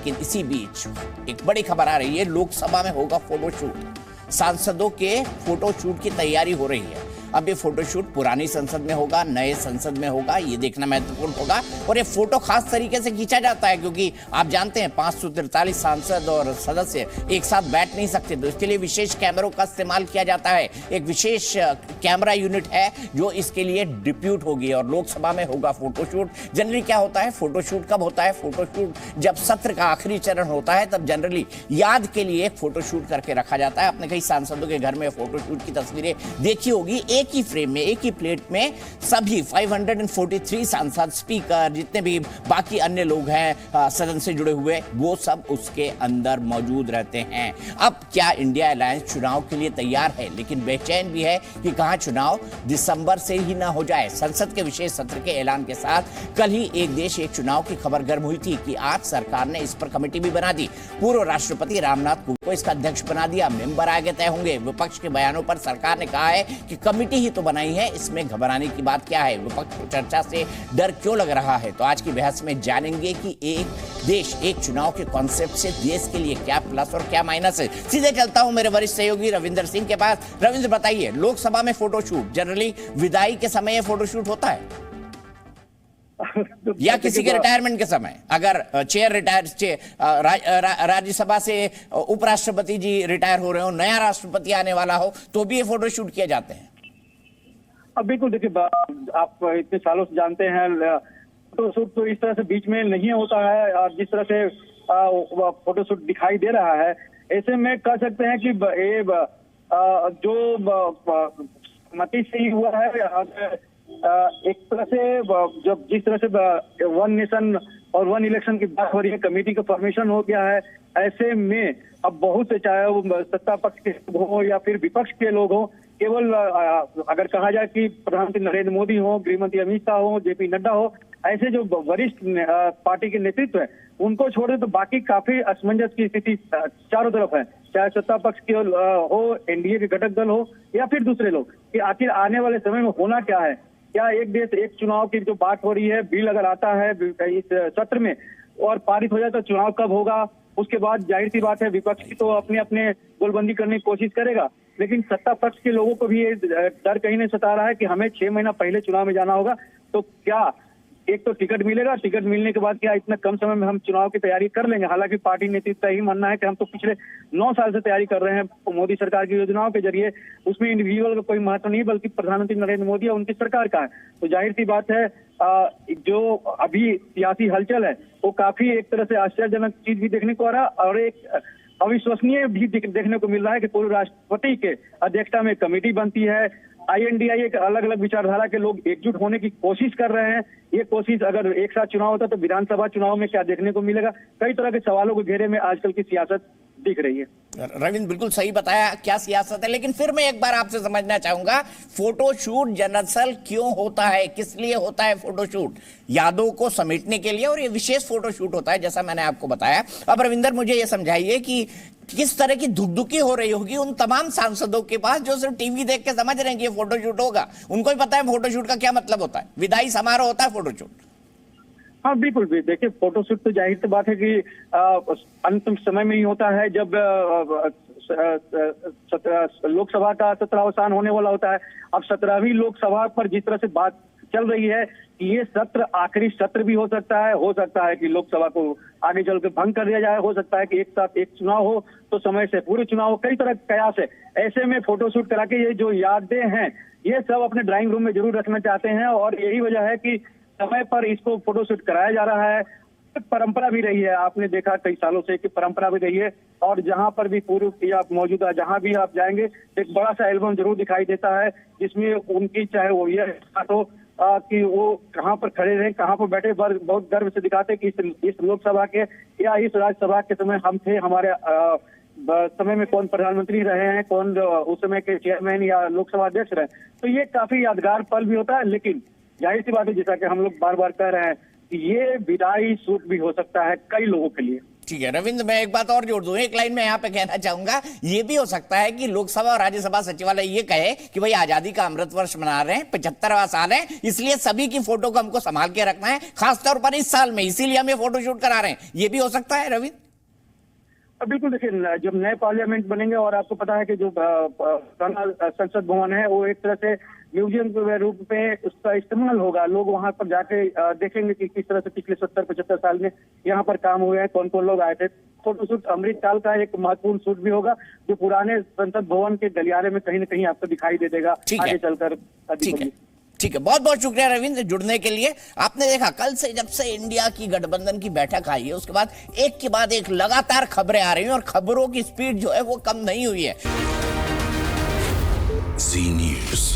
लेकिन इसी बीच एक बड़ी खबर आ रही है, लोकसभा में होगा फोटोशूट। सांसदों के फोटोशूट की तैयारी हो रही है। अब ये फोटोशूट पुरानी संसद में होगा, नए संसद में होगा, ये देखना महत्वपूर्ण होगा। और ये फोटो खास तरीके से खींचा जाता है क्योंकि आप जानते हैं 543 सांसद और सदस्य एक साथ बैठ नहीं सकते, तो इसके लिए विशेष कैमरों का इस्तेमाल किया जाता है। एक विशेष कैमरा यूनिट है जो इसके लिए डिप्यूट होगी और लोकसभा में होगा फोटोशूट। जनरली क्या होता है, फोटोशूट कब होता है? फोटोशूट जब सत्र का आखिरी चरण होता है तब जनरली याद के लिए एक फोटोशूट करके रखा जाता है। आपने कई सांसदों के घर में फोटोशूट की तस्वीरें देखी होगी। एक ही फ्रेम में, एक ही प्लेट में सभी 543 सांसद, स्पीकर, जितने भी बाकी अन्य लोग हैं सदन से जुड़े हुए, वो सब उसके अंदर मौजूद रहते हैं। अब क्या इंडिया अलायंस चुनाव के लिए तैयार है, लेकिन बेचैन भी है कि कहां चुनाव दिसंबर से ही ना हो जाए। संसद के विशेष सत्र के ऐलान के साथ कल ही एक देश एक चुनाव की खबर गर्म हुई थी कि आज सरकार ने इस पर कमेटी भी बना दी। पूर्व राष्ट्रपति रामनाथ कोविंद को इसका अध्यक्ष बना दिया। मेंबर आगे तय होंगे। विपक्ष के बयानों पर सरकार ने कहा है कि कमेटी ही तो बनाई है, इसमें घबराने की बात क्या है? विपक्ष को चर्चा से डर क्यों लग रहा है? तो आज की बहस में जानेंगे कि एक देश एक चुनाव के कॉन्सेप्ट से देश के लिए क्या प्लस और क्या माइनस है। सीधे चलता हूं मेरे वरिष्ठ सहयोगी रविंदर सिंह के पास। रविंद्र, बताइए, लोकसभा में फोटोशूट जनरली विदाई के समय फोटोशूट होता है या किसी के रिटायरमेंट के समय? अगर चेयर रिटायर, राज्यसभा से उपराष्ट्रपति जी रिटायर हो रहे हो, नया राष्ट्रपति आने वाला हो, तो भी ये फोटोशूट किए जाते हैं? अब बिल्कुल, देखिए आप इतने सालों से जानते हैं फोटोशूट तो इस तरह से बीच में नहीं होता है और जिस तरह से फोटोशूट दिखाई दे रहा है, ऐसे में कह सकते हैं कि ये जो मती से ही हुआ है। एक तरह से जब जिस तरह से वन नेशन और वन इलेक्शन की बात हो रही है, कमेटी का फॉर्मेशन हो गया है, ऐसे में अब बहुत से, चाहे वो सत्ता पक्ष के लोग हो या फिर विपक्ष के लोग हो, केवल अगर कहा जाए कि प्रधानमंत्री नरेंद्र मोदी हो, गृहमंत्री अमित शाह हो, जेपी नड्डा हो, ऐसे जो वरिष्ठ पार्टी के नेतृत्व है, उनको छोड़े तो बाकी काफी असमंजस की स्थिति चारों तरफ है। चाहे सत्ता पक्ष के हो, एनडीए के घटक दल हो या फिर दूसरे लोग, कि आखिर आने वाले समय में होना क्या है। क्या एक देश एक चुनाव की जो बात हो रही है, बिल अगर आता है इस सत्र में और पारित हो जाए तो चुनाव कब होगा? उसके बाद जाहिर सी बात है विपक्ष की तो अपने अपने गोलबंदी करने की कोशिश करेगा, लेकिन सत्ता पक्ष के लोगों को भी ये डर कहीं नहीं सता रहा है कि हमें 6 महीना पहले चुनाव में जाना होगा, तो क्या एक तो टिकट मिलेगा, टिकट मिलने के बाद क्या इतना कम समय में हम चुनाव की तैयारी कर लेंगे? हालांकि पार्टी नेतृत्व का ही मानना है कि हम तो पिछले 9 साल से तैयारी कर रहे हैं मोदी सरकार की योजनाओं के जरिए, उसमें इंडिविजुअल का कोई महत्व नहीं बल्कि प्रधानमंत्री नरेंद्र मोदी और उनकी सरकार का है। तो जाहिर सी बात है जो अभी सियासी हलचल है वो काफी एक तरह से आश्चर्यजनक चीज भी देखने को आ रहा और एक अविश्वसनीय भी देखने को मिल रहा है कि पूर्व राष्ट्रपति के अध्यक्षता में कमेटी बनती है। INDIA के अलग अलग विचारधारा के लोग एकजुट होने की कोशिश कर रहे हैं। ये कोशिश अगर एक साथ चुनाव होता तो विधानसभा चुनाव में क्या देखने को मिलेगा? कई तरह के सवालों के घेरे में आजकल की सियासत दिख रही है। रविंद्र बिल्कुल सही बताया क्या सियासत है, लेकिन फिर मैं एक बार आपसे समझना चाहूंगा, फोटोशूट दरअसल क्यों होता है, किस लिए होता है फोटोशूट? यादों को समेटने के लिए, और ये विशेष फोटोशूट होता है जैसा मैंने आपको बताया। अब रविंदर मुझे ये समझाइए कि किस तरह की धुकधुकी हो रही होगी उन तमाम सांसदों के पास जो सिर्फ टीवी देख के समझ रहे हैं कि ये फोटोशूट होगा। उनको ही पता है फोटोशूट का क्या मतलब होता है, विदाई समारोह होता है फोटोशूट। हाँ बिल्कुल भी, देखिए फोटोशूट तो जाहिर सी बात है कि अंतिम समय में ही होता है जब लोकसभा का सत्रावसान होने वाला होता है। अब 17वीं लोकसभा पर जिस तरह से बात चल रही है कि ये सत्र आखिरी सत्र भी हो सकता है कि लोकसभा को आगे चल के भंग कर दिया जाए, हो सकता है कि एक साथ एक चुनाव हो तो समय से पूरे चुनाव हो, कई तरह के कयास है। ऐसे में फोटोशूट करा के ये जो यादें हैं ये सब अपने ड्राइंग रूम में जरूर रखना चाहते हैं और यही वजह है कि समय पर इसको फोटोशूट कराया जा रहा है। परंपरा भी रही है, आपने देखा कई सालों से कि परंपरा भी रही है और जहां पर भी पूर्व या मौजूदा जहां भी आप जाएंगे एक बड़ा सा एल्बम जरूर दिखाई देता है जिसमें उनकी चाहे वो ये हो कि वो कहाँ पर खड़े रहे, कहाँ पर बैठे, बहुत गर्व से दिखाते कि इस लोकसभा के या इस राज्यसभा के समय हम थे, हमारे समय में कौन प्रधानमंत्री रहे हैं, कौन उस समय के चेयरमैन या लोकसभा अध्यक्ष रहे। तो ये काफी यादगार पल भी होता है, लेकिन जाहिर सी बात है जैसा कि हम लोग बार बार कह रहे हैं कि ये विदाई सूट भी हो सकता है कई लोगों के लिए। ठीक है रविंद्र, मैं एक बात और जोड़ दूं, एक लाइन में यहाँ पे कहना चाहूंगा, ये भी हो सकता है कि लोकसभा और राज्यसभा सचिवालय ये कहे कि भाई आजादी का अमृत वर्ष मना रहे हैं, 75वां साल है, इसलिए सभी की फोटो को हमको संभाल के रखना है, खासतौर पर इस साल में, इसीलिए हम ये फोटोशूट करा रहे हैं। ये भी हो सकता है रविंद्र? बिल्कुल, देखिए जब नए पार्लियामेंट बनेंगे और आपको पता है कि जो पुराना संसद भवन है वो एक तरह से म्यूजियम के रूप में उसका इस्तेमाल होगा। लोग वहां पर जाके देखेंगे कि किस तरह से पिछले 70-75 साल में यहाँ पर काम हुए हैं, कौन कौन लोग आए थे। फोटोशूट अमृतकाल का एक महत्वपूर्ण शूट भी होगा जो पुराने संसद भवन के गलियारे में कहीं ना कहीं आपको दिखाई दे देगा आगे चलकर। ठीक है, बहुत बहुत शुक्रिया रविंद्र जुड़ने के लिए। आपने देखा कल से जब से इंडिया की गठबंधन की बैठक आई है उसके बाद एक के बाद एक लगातार खबरें आ रही हैं और खबरों की स्पीड जो है वो कम नहीं हुई है। जी न्यूज़।